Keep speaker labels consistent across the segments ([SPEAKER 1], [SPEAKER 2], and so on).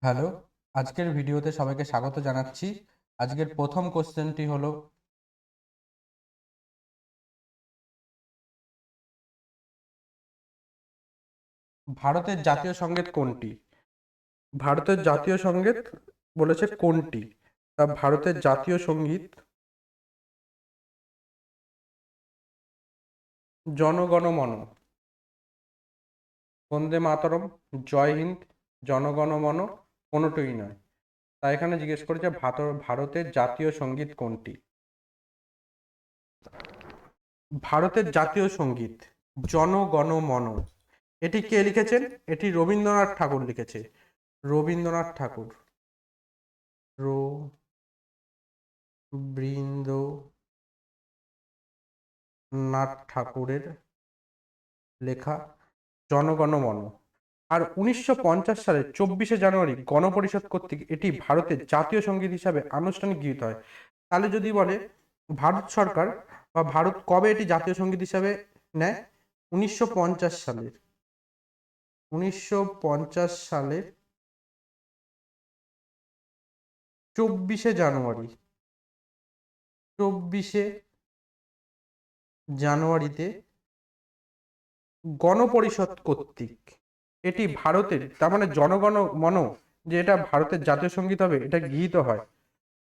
[SPEAKER 1] Hello, আজকের ভিডিওতে সবাইকে স্বাগত জানাচ্ছি। আজকের প্রথম কোশ্চেনটি হলো, ভারতের জাতীয় সঙ্গীত কোনটি? ভারতের জাতীয় সঙ্গীত বলেছে কোনটি? তা ভারতের জাতীয় সঙ্গীত জনগণ মন, বন্দে মাতরম, জয় হিন্দ, জনগণ মন, কোনোটাই নয়। তাই এখানে জিজ্ঞেস করেছে ভারতের জাতীয় সঙ্গীত কোনটি? ভারতের জাতীয় সঙ্গীত জনগণ মন। এটি কে লিখেছেন? এটি রবীন্দ্রনাথ ঠাকুর লিখেছে। রবীন্দ্রনাথ ঠাকুর। রবীন্দ্রনাথ ঠাকুরের লেখা জনগণ মন। আর 1950 সালের 24শে জানুয়ারি গণপরিষদ কর্তৃক এটি ভারতের জাতীয় সঙ্গীত হিসাবে আনুষ্ঠানিক গৃহীত হয়। তাহলে যদি বলে ভারত সরকার বা ভারত কবে এটি জাতীয় সঙ্গীত হিসাবে নেয়? 1950 সালের 1950 সালের 24শে জানুয়ারিতে গণপরিষদ কর্তৃক এটি ভারতের, তার মানে জনগণ মন, যে এটা ভারতের জাতীয় সঙ্গীত হবে, এটা গৃহীত হয়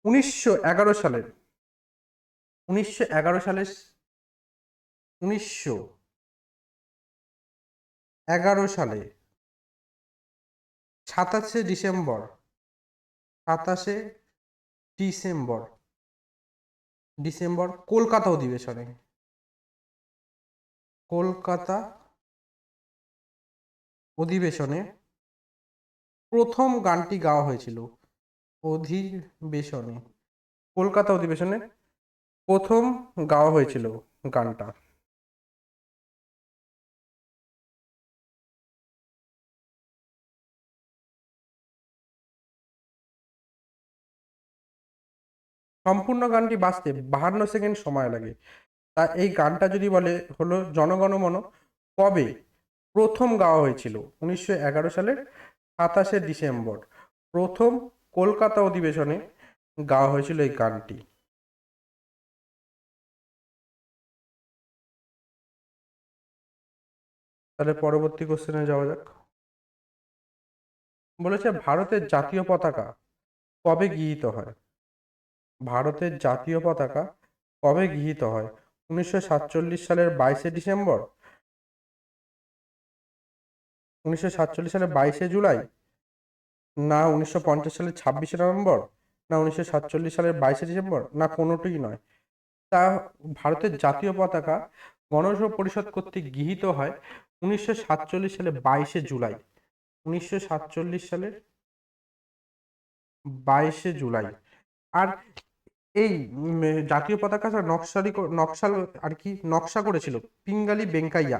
[SPEAKER 1] 1911 সালের 1911 সালের 1911 সালে 27শে ডিসেম্বর 27শে ডিসেম্বর কলকাতা অধিবেশনে কলকাতা অধিবেশনে প্রথম গানটি গাওয়া হয়েছিল। অধিবেশনে কলকাতা অধিবেশনে প্রথম গাওয়া হয়েছিল গানটা। সম্পূর্ণ গানটি বাজতে 52 সেকেন্ড সময় লাগে। তা এই গানটা যদি বলে হলো জনগণ মন, কবে প্রথম গাওয়া হয়েছিল? 1911 সালের 27শে ডিসেম্বর প্রথম কলকাতা অধিবেশনে গাওয়া হয়েছিল এই গানটি। তাহলে পরবর্তী কোশ্চেনে যাওয়া যাক। বলেছে ভারতের জাতীয় পতাকা কবে গৃহীত হয়? ভারতের জাতীয় পতাকা কবে গৃহীত হয়? 1947 সালের 22শে ডিসেম্বর, 1947 সালের 22শে জুলাই, না 1950 সালের 26শে নভেম্বর, না 1947 সালের 22শে ডিসেম্বর, না কোনোটিই নয়। তা ভারতের জাতীয় পতাকা গণপরিষদ কর্তৃক গৃহীত হয় 1947 সালের 22শে জুলাই। 1947 সালের 22শে জুলাই। আর এই জাতীয় পতাকা নকশা করেছিল পিঙ্গালি ভেঙ্কাইয়া।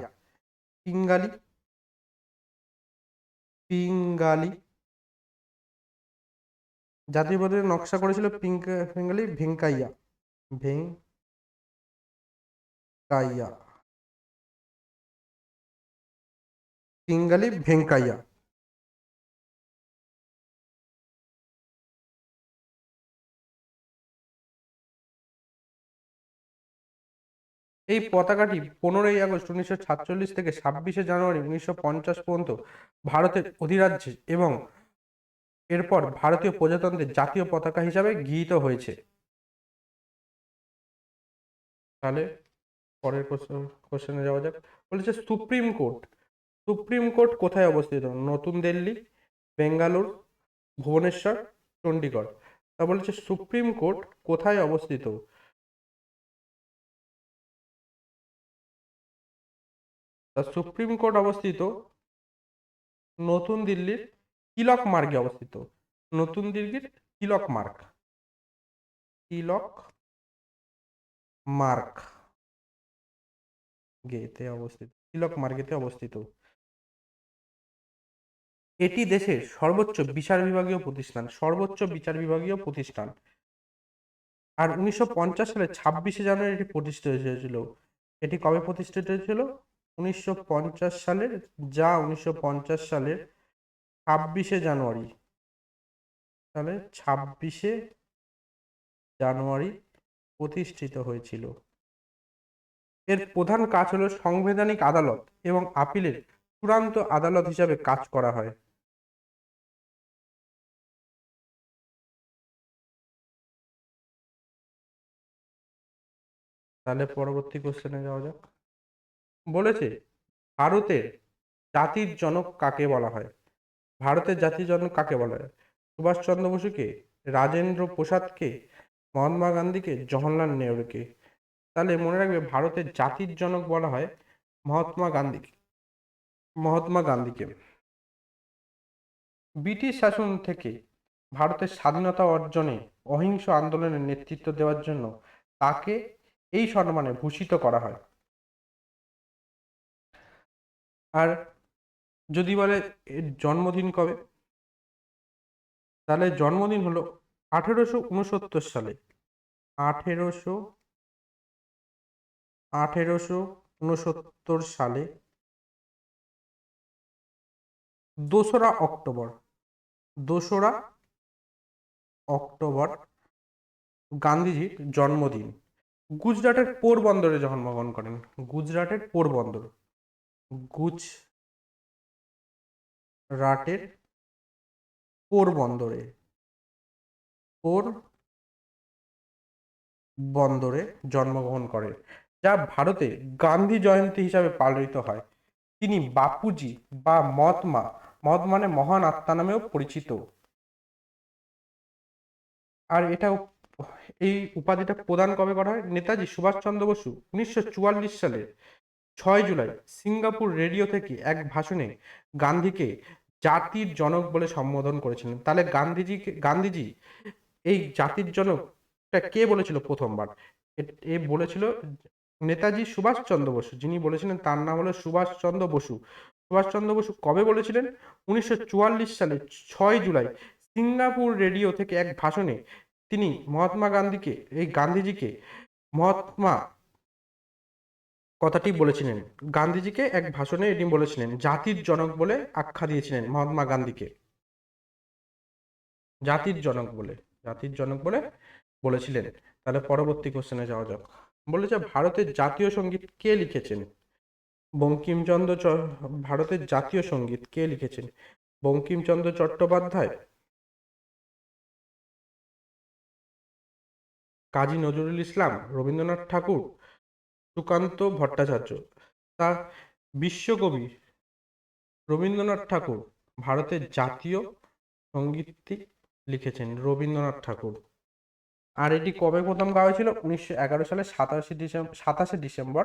[SPEAKER 1] পিঙ্গালি পিঙ্গালি জাতীয় পতাকা নকশা করেছিল পিঙ্গালি ভেঙ্কাইয়া। ভেঙ্কাইয়া পিঙ্গালি ভেঙ্কাইয়া। এই পতাকাটি 15ই আগস্ট 1946 থেকে 26শে জানুয়ারি 1950 পর্যন্ত ভারতের অধিরাজ্যে এবং এরপর ভারতীয় প্রজাতন্ত্রের জাতীয় পতাকা হিসাবে গৃহীত হয়েছে। তাহলে পরের কোশ্চেনে যাওয়া যাক। বলেছে সুপ্রিম কোর্ট কোথায় অবস্থিত? নতুন দিল্লি, বেঙ্গালুর, ভুবনেশ্বর, চণ্ডীগড়। তা বলেছে সুপ্রিম কোর্ট কোথায় অবস্থিত? তা সুপ্রিম কোর্ট অবস্থিত নতুন দিল্লির তিলক মার্গে অবস্থিত। নতুন দিল্লির তিলক মার্গ, তিলক মার্গ গেতে অবস্থিত, তিলক মার্গেতে অবস্থিত। এটি দেশের সর্বোচ্চ বিচার বিভাগীয় প্রতিষ্ঠান। আর 1950 সালে 26শে জানুয়ারি এটি প্রতিষ্ঠিত হয়েছিল। এটি কবে প্রতিষ্ঠিত হয়েছিল? 1950 সালের 26শে জানুয়ারি তাহলে 26শে জানুয়ারি প্রতিষ্ঠিত হয়েছিল। এর প্রধান কাজ হলো সাংবিধানিক আদালত এবং আপিলের চূড়ান্ত আদালত হিসাবে কাজ করা হয়। তাহলে পরবর্তী কোশ্চেনে যাওয়া যাক। বলেছে ভারতের জাতির জনক কাকে বলা হয়? ভারতের জাতির জনক কাকে বলা হয়? সুভাষচন্দ্র বসুকে, রাজেন্দ্র প্রসাদকে, মহাত্মা গান্ধীকে, জওহরলাল নেহরুকে। তাহলে মনে রাখবে ভারতের জাতির জনক বলা হয় মহাত্মা গান্ধীকে। মহাত্মা গান্ধীকে। ব্রিটিশ শাসন থেকে ভারতের স্বাধীনতা অর্জনে অহিংস আন্দোলনের নেতৃত্ব দেওয়ার জন্য তাকে এই সম্মানে ভূষিত করা হয়। আর যদি বলে এর জন্মদিন কবে, তাহলে জন্মদিন হলো 1869 সালে। আঠেরোশো 1869 সালে 2রা অক্টোবর। 2রা অক্টোবর গান্ধীজির জন্মদিন। গুজরাটের পোরবন্দরে জন্মগ্রহণ করেন। গুজরাটের পোরবন্দর। গুজরাটের পোরবন্দরে। পোরবন্দরে জন্মগ্রহণ করেন, যা ভারতে গান্ধী জয়ন্তী হিসাবে পালিত হয়। তিনি বাপুজি বা মহাত্মা, মহৎ মানে মহান আত্মা নামেও পরিচিত। আর এটা এই উপাধিটা প্রদান কবে করা হয়? নেতাজি সুভাষচন্দ্র বসু 1944 সালে 6 জুলাই সিঙ্গাপুর রেডিও থেকে এক ভাষণে গান্ধীকে জাতির জনক বলে সম্বোধন করেছিলেন। তাহলে গান্ধীজি এই জাতির জনকটা কে বলেছিল প্রথমবার? এ বলেছিল নেতাজি সুভাষচন্দ্র বসু। যিনি বলেছিলেন তার নাম হলো সুভাষচন্দ্র বসু। সুভাষচন্দ্র বসু কবে বলেছিলেন? 1944 সালে 6 জুলাই সিঙ্গাপুর রেডিও থেকে এক ভাষণে তিনি গান্ধীজিকে মহাত্মা কথাটি বলেছিলেন। গান্ধীজিকে এক ভাষণে এটি বলেছিলেন, জাতির জনক বলে আখ্যা দিয়েছিলেন মহাত্মা গান্ধীকে। জাতির জনক বলে, জাতির জনক বলে বলেছিলেন। তাহলে পরবর্তী কোশ্চেনে যাওয়া যাক। বলেছে ভারতের জাতীয় সঙ্গীত কে লিখেছেন? বঙ্কিমচন্দ্র ভারতের জাতীয় সঙ্গীত কে লিখেছেন? বঙ্কিমচন্দ্র চট্টোপাধ্যায়, কাজী নজরুল ইসলাম, রবীন্দ্রনাথ ঠাকুর, সুকান্ত ভট্টাচার্য। তা বিশ্বকবি রবীন্দ্রনাথ ঠাকুর ভারতের জাতীয় সঙ্গীতটি লিখেছেন। রবীন্দ্রনাথ ঠাকুর। আর এটি কবে প্রথম গাওয়া হয়েছিল? 1911 সালে 27শে ডিসেম্বর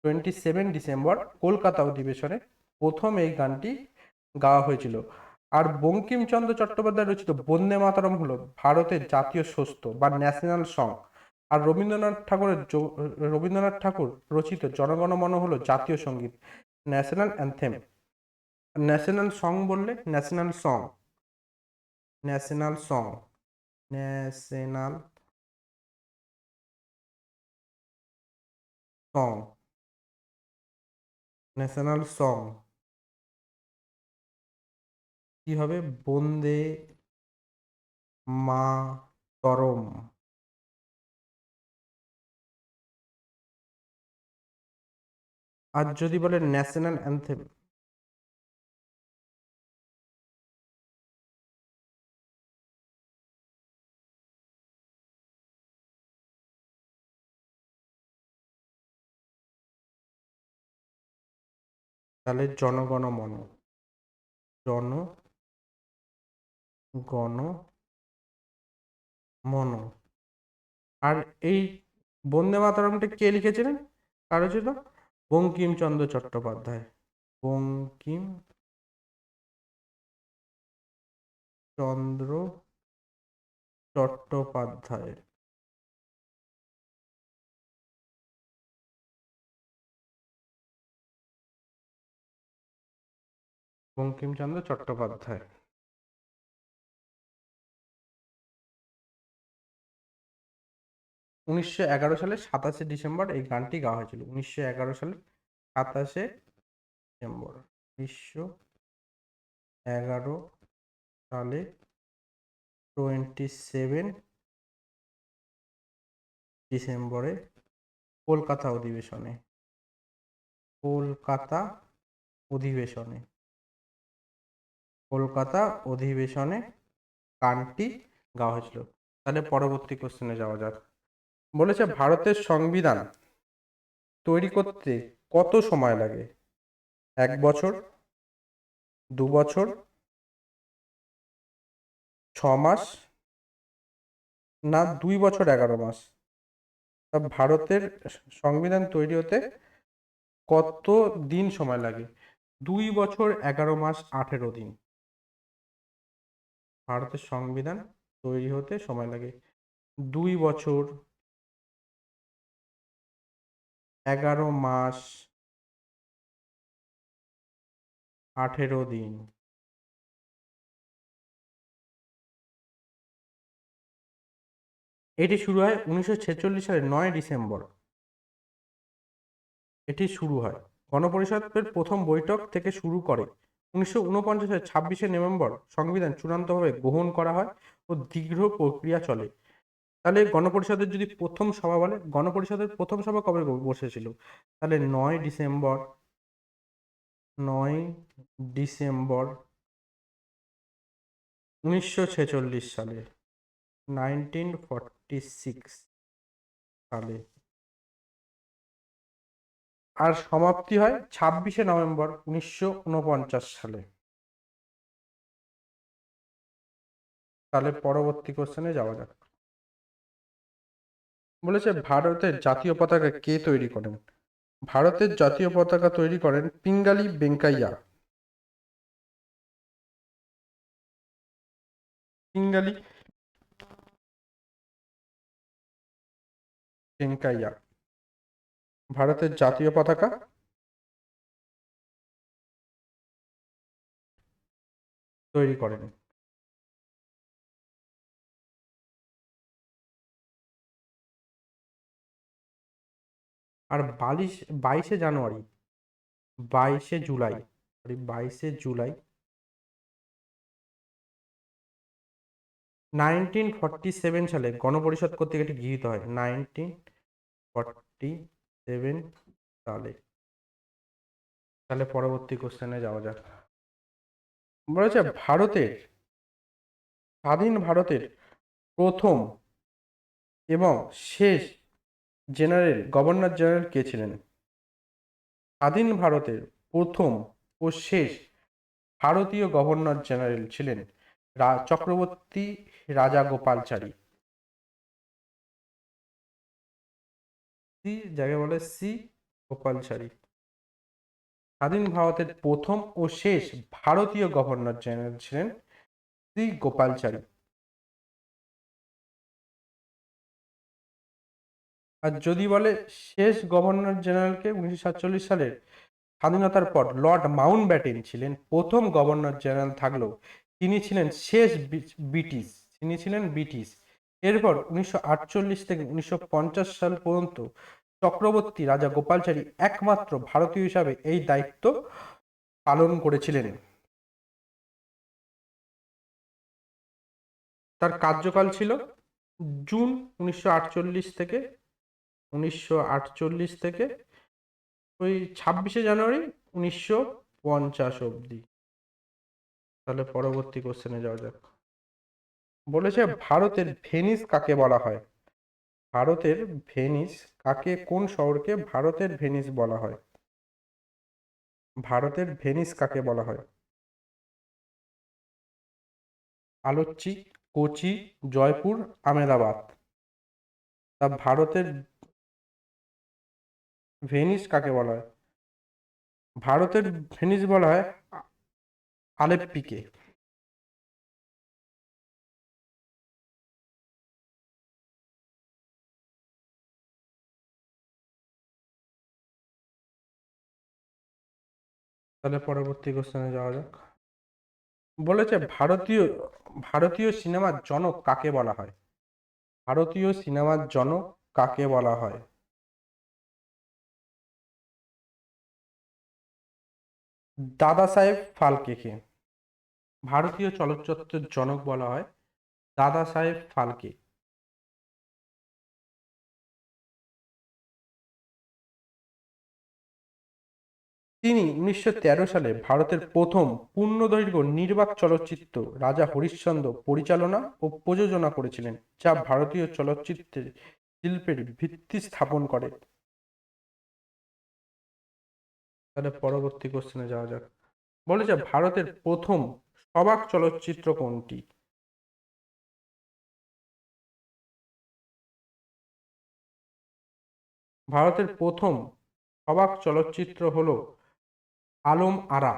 [SPEAKER 1] 27 ডিসেম্বর কলকাতা অধিবেশনে প্রথম এই গানটি গাওয়া হয়েছিল। আর বঙ্কিমচন্দ্র চট্টোপাধ্যায় রচিত বন্দে মাতরম হলো ভারতের জাতীয় স্বস্ত বা ন্যাশনাল সং। আর রবীন্দ্রনাথ ঠাকুর রচিত জনগণ মন হলো জাতীয় সঙ্গীত, ন্যাশনাল অ্যান্থেম। ন্যাশনাল সং বললে national song, national song, national song, national song কি হবে? বন্দে মাতরম। আর যদি বলে ন্যাশনাল অ্যান্থেম, তাহলে জনগণ মন। জনগণ মন। আর এই বন্দে মাতরমটা কে লিখেছিলেন? কারো ছিল বঙ্কিমচন্দ্র চট্টোপাধ্যায়। বঙ্কিম চন্দ্র চট্টোপাধ্যায়। বঙ্কিমচন্দ্র চট্টোপাধ্যায়। 1911 সালে 27শে ডিসেম্বর এই গানটি গাওয়া হয়েছিল। 1911 সালে 27শে ডিসেম্বর। 1911 সালে 27 ডিসেম্বরে কলকাতা অধিবেশনে গানটি গাওয়া হয়েছিল। তাহলে পরবর্তী কোশ্চেনে যাওয়া যাক। বলেছে ভারতের সংবিধান তৈরি করতে কত সময় লাগে? 1 বছর, 2 বছর, 6 মাস, না 2 বছর 11 মাস? ভারতের সংবিধান তৈরি হতে কত দিন সময় লাগে? 2 বছর 11 মাস 18 দিন। ভারতের সংবিধান তৈরি হতে সময় লাগে 2 বছর 11 মাস 18 দিন। এটি শুরু হয় 1946 সালের 9 ডিসেম্বর। এটি শুরু হয় গণপরিষদের প্রথম বৈঠক থেকে শুরু করে 1949 সালের 26 নভেম্বর সংবিধান চূড়ান্তভাবে গ্রহণ করা হয় ও দীর্ঘ প্রক্রিয়া চলে। তাহলে গণপরিষদের যদি প্রথম সভা বলে, গণপরিষদের প্রথম সভা কবে বসেছিল? তাহলে 9 ডিসেম্বর 1946 সালে, 1946 সালে। আর সমাপ্তি হয় 26 নভেম্বর 1949 সালে। তাহলে পরবর্তী কোশ্চেনে যাওয়া যাক। বলেছে ভারতের জাতীয় পতাকা কে তৈরি করেন? ভারতের জাতীয় পতাকা তৈরি করেন পিঙ্গালি ভেঙ্কাইয়া। পিঙ্গালি ভেঙ্কাইয়া ভারতের জাতীয় পতাকা তৈরি করেন। আর 22শে জানুয়ারি 22শে জুলাই 1947 সালে গণপরিষদ কর্তৃক এটি গৃহীত হয়। 1947 সালে। তাহলে পরবর্তী কোশ্চেনে যাওয়া যাক। বলেছে স্বাধীন ভারতের প্রথম এবং শেষ গভর্নর জেনারেল কে ছিলেন? স্বাধীন ভারতের প্রথম ও শেষ ভারতীয় গভর্নর জেনারেল ছিলেন চক্রবর্তী রাজাগোপালচারী। সি গোপালচারী। স্বাধীন ভারতের প্রথম ও শেষ ভারতীয় গভর্নর জেনারেল ছিলেন সি গোপালচারী। আর যদি বলে শেষ গভর্নর জেনারেলকে, 1947 সালের স্বাধীনতার পর লর্ড মাউন্টব্যাটেন ছিলেন প্রথম গভর্নর জেনারেল থাকলেও তিনি ছিলেন ব্রিটিশ। এরপর 1948 থেকে 1950 সাল পর্যন্ত চক্রবর্তী রাজা গোপালচারী একমাত্র ভারতীয় হিসাবে এই দায়িত্ব পালন করেছিলেন। তার কার্যকাল ছিল জুন 1948 থেকে ওই 26 জানুয়ারি 1950 অব্দি। তাহলে পরবর্তী কোশ্চেনে যাওয়া যাক। বলেছে ভারতের ভেনিস কাকে বলা হয়? কোন শহরকে ভারতের ভেনিস বলা হয়? ভারতের ভেনিস কাকে বলা হয়? আলোচ্চি, কোচি, জয়পুর, আহমেদাবাদ। তা ভারতের ভেনিস কাকে বলা হয়? ভারতের ভেনিস বলা হয় আলেপ্পিকে। তাহলে পরবর্তী কোশ্চেনে যাওয়া যাক। বলেছে ভারতীয় সিনেমার জনক কাকে বলা হয়? ভারতীয় সিনেমার জনক কাকে বলা হয়? দাদা সাহেব ফালকেকে ভারতীয় চলচ্চিত্রের জনক বলা হয়। দাদা সাহেব ফালকে। তিনি 1913 সালে ভারতের প্রথম পূর্ণদৈর্ঘ্য নির্বাক চলচ্চিত্র রাজা হরিশ্চন্দ্র পরিচালনা ও প্রযোজনা করেছিলেন, যা ভারতীয় চলচ্চিত্রের শিল্পের ভিত্তি স্থাপন করে। তাহলে পরবর্তী কোশ্চেনে যাওয়া যাক। বলেছে ভারতের প্রথম সবাক চলচ্চিত্র কোনটি? ভারতের প্রথম সবাক চলচ্চিত্র হলো আলম আরা।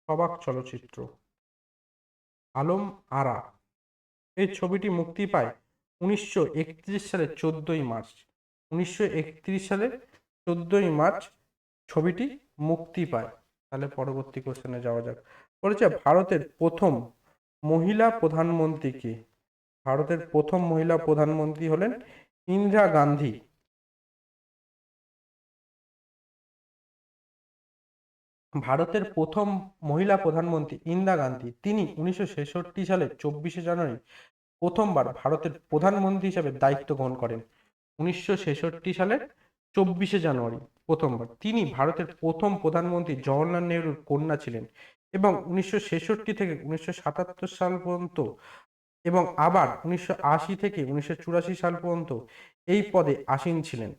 [SPEAKER 1] সবাক চলচ্চিত্র আলম আরা। এই ছবিটি মুক্তি পায় 1931 সালের 14ই মার্চ। 1931 সালের 14ই মার্চ ছবিটি মুক্তি পায়। তাহলে পরবর্তী কোশ্চেনে যাওয়া যাক। বলেছে ভারতের প্রথম মহিলা প্রধানমন্ত্রী কে? ভারতের প্রথম মহিলা প্রধানমন্ত্রী হলেন ইন্দিরা গান্ধী। ভারতের প্রথম মহিলা প্রধানমন্ত্রী ইন্দিরা গান্ধী। তিনি 1966 সালের 24শে জানুয়ারি প্রথমবার ভারতের প্রধানমন্ত্রী হিসেবে দায়িত্ব গ্রহণ করেন। 1966 সালের 24শে জানুয়ারি প্রথমবার। তিনি ভারতের প্রথম প্রধানমন্ত্রী জওহরলাল নেহরুর কন্যা ছিলেন এবং 1966 থেকে 1977 সাল পর্যন্ত এবং আবার 1980 থেকে 1984 সাল পর্যন্ত এই পদে আসীন ছিলেন।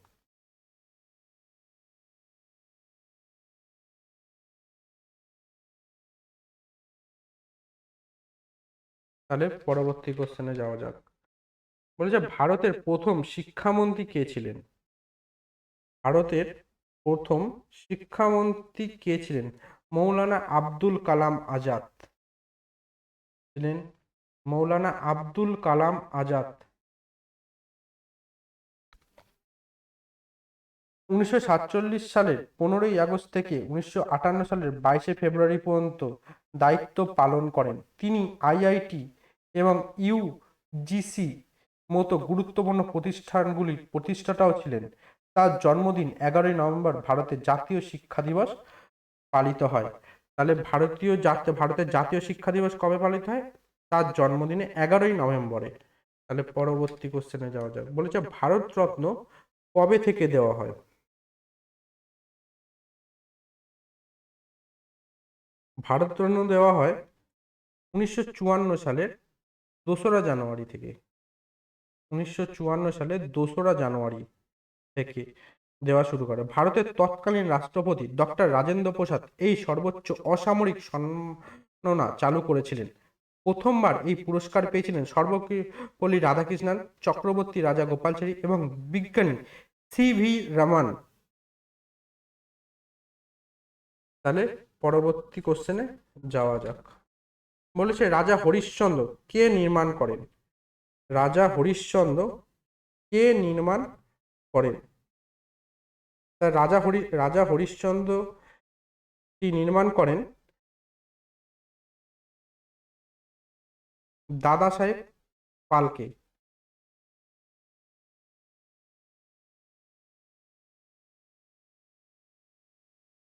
[SPEAKER 1] তাহলে পরবর্তী কোশ্চেনে যাওয়া যাক। বলেছে ভারতের প্রথম শিক্ষামন্ত্রী কে ছিলেন? ভারতের প্রথম শিক্ষামন্ত্রী কে ছিলেন? মৌলানা আব্দুল কালাম আজাদ ছিলেন। মৌলানা আব্দুল কালাম আজাদ 1947 সালের 15ই আগস্ট থেকে 1958 সালের 22শে ফেব্রুয়ারি পর্যন্ত দায়িত্ব পালন করেন। তিনি আইআইটি এবং ইউজিসি মতো গুরুত্বপূর্ণ প্রতিষ্ঠানগুলির প্রতিষ্ঠাতাও ছিলেন। তার জন্মদিন 11ই নভেম্বর ভারতের জাতীয় শিক্ষা দিবস পালিত হয়। তাহলে ভারতের জাতীয় শিক্ষা দিবস কবে পালিত হয়? তার জন্মদিনে 11ই নভেম্বরে। তাহলে পরবর্তী কোশ্চেনে যাওয়া যাক। বলেছে ভারত রত্ন কবে থেকে দেওয়া হয়? ভারতরত্ন দেওয়া হয় 1954 সালের 2রা জানুয়ারি থেকে। 1954 সালের 2রা জানুয়ারি থেকে দেওয়া শুরু করে। ভারতের তৎকালীন রাষ্ট্রপতি ডক্টর রাজেন্দ্র প্রসাদ এই সর্বোচ্চ অসামরিক সম্মাননা চালু করেছিলেন। প্রথমবার এই পুরস্কার পেয়েছিলেন সর্বপল্লী রাধাকৃষ্ণন, চক্রবর্তী রাজা গোপালচারী এবং বিজ্ঞানী সিভি রমন। তাহলে পরবর্তী কোশ্চেনে যাওয়া যাক। বলেছে রাজা হরিশ্চন্দ্র কে নির্মাণ করেন? রাজা হরিশ্চন্দ্র কে নির্মাণ করেন? তা রাজা হরিশ্চন্দ্র কি নির্মাণ করেন? দাদা সাহেব ফালকে।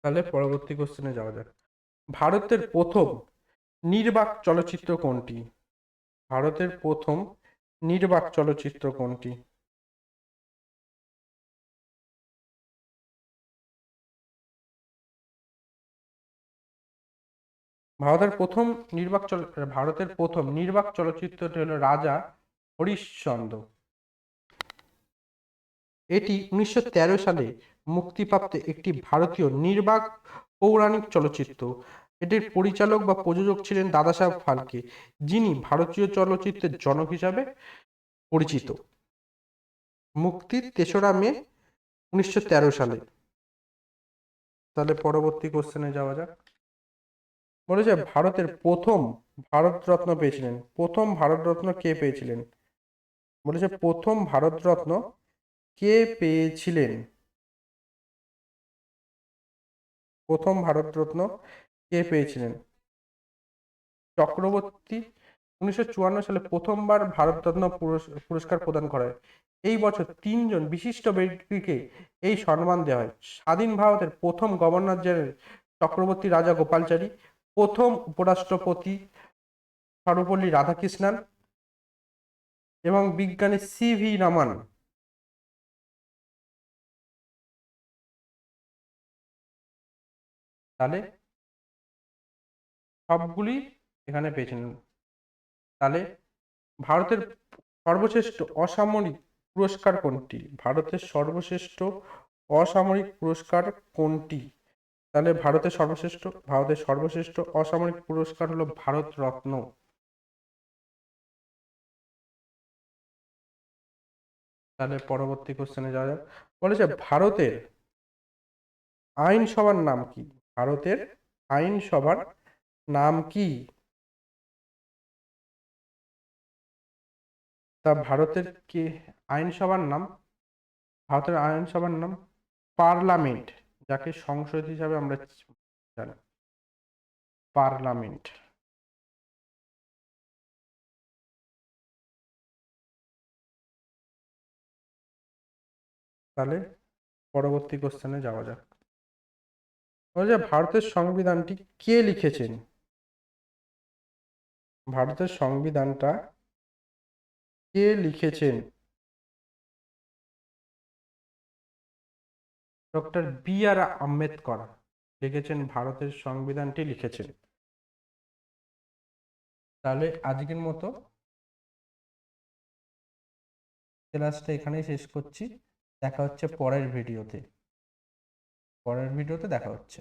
[SPEAKER 1] তাহলে পরবর্তী কোশ্চেনে যাওয়া যাক। ভারতের প্রথম নির্বাক চলচ্চিত্র কোনটি? ভারতের প্রথম নির্বাক চলচ্চিত্র কোনটি? ভারতের প্রথম নির্বাক চলচ্চিত্রটি হলো রাজা হরিশ্চন্দ্র। এটি 1913 সালে মুক্তিপ্রাপ্ত একটি ভারতীয় নির্বাক পৌরাণিক চলচ্চিত্র। এটির পরিচালক বা প্রযোজক ছিলেন দাদাসাহেব ফালকে, যিনি ভারতীয় চলচ্চিত্রের জনক হিসাবে পরিচিত। মুক্তি 3রা মে 1913 সালে। তাহলে পরবর্তী কোশ্চেনে যাওয়া যাক। বলেছে ভারতের প্রথম ভারতরত্ন পেয়েছিলেন। প্রথম ভারতরত্ন কে পেয়েছিলেন? বলেছে প্রথম ভারতরত্ন কে পেয়েছিলেন? প্রথম ভারতরত্ন কে পেয়েছিলেন? চক্রবর্তী। 1954 সালে প্রথমবার ভারতরত্ন পুরস্কার প্রদান করা হয়। এই বছর 3জন বিশিষ্ট ব্যক্তিকে এই সম্মান দেওয়া হয়। স্বাধীন ভারতের প্রথম গভর্নর জেনারেল চক্রবর্তী রাজা গোপালচারী, প্রথম উপরাষ্ট্রপতি সর্বপল্লী রাধাকৃষ্ণন এবং বিজ্ঞানী সিভি রামান। তাহলে সবগুলি এখানে পেয়েছেন। তাহলে ভারতের সর্বশ্রেষ্ঠ অসামরিক পুরস্কার কোনটি? ভারতের সর্বশ্রেষ্ঠ অসামরিক পুরস্কার কোনটি? তাহলে ভারতের সর্বশ্রেষ্ঠ অসামরিক পুরস্কার হলো ভারত রত্ন। তাহলে পরবর্তী কোশ্চেনে যাওয়া যাক। বলেছে ভারতের আইনসভার নাম কি? ভারতের আইনসভার নাম কি? তা ভারতের আইনসভার নাম পার্লামেন্ট, যাকে সংসদ হিসাবে আমরা জানি, পার্লামেন্ট। তাহলে পরবর্তী কোশ্চেনে যাওয়া যাক। বলছে ভারতের সংবিধানটি কে লিখেছেন? ভারতের সংবিধানটা কে লিখেছেন? ডক্টর বি আর আম্বেদকর লিখেছেন, ভারতের সংবিধানটি লিখেছেন। তাহলে আজকের মতো ক্লাসটা এখানেই শেষ করছি। দেখা হচ্ছে পরের ভিডিওতে দেখা হচ্ছে।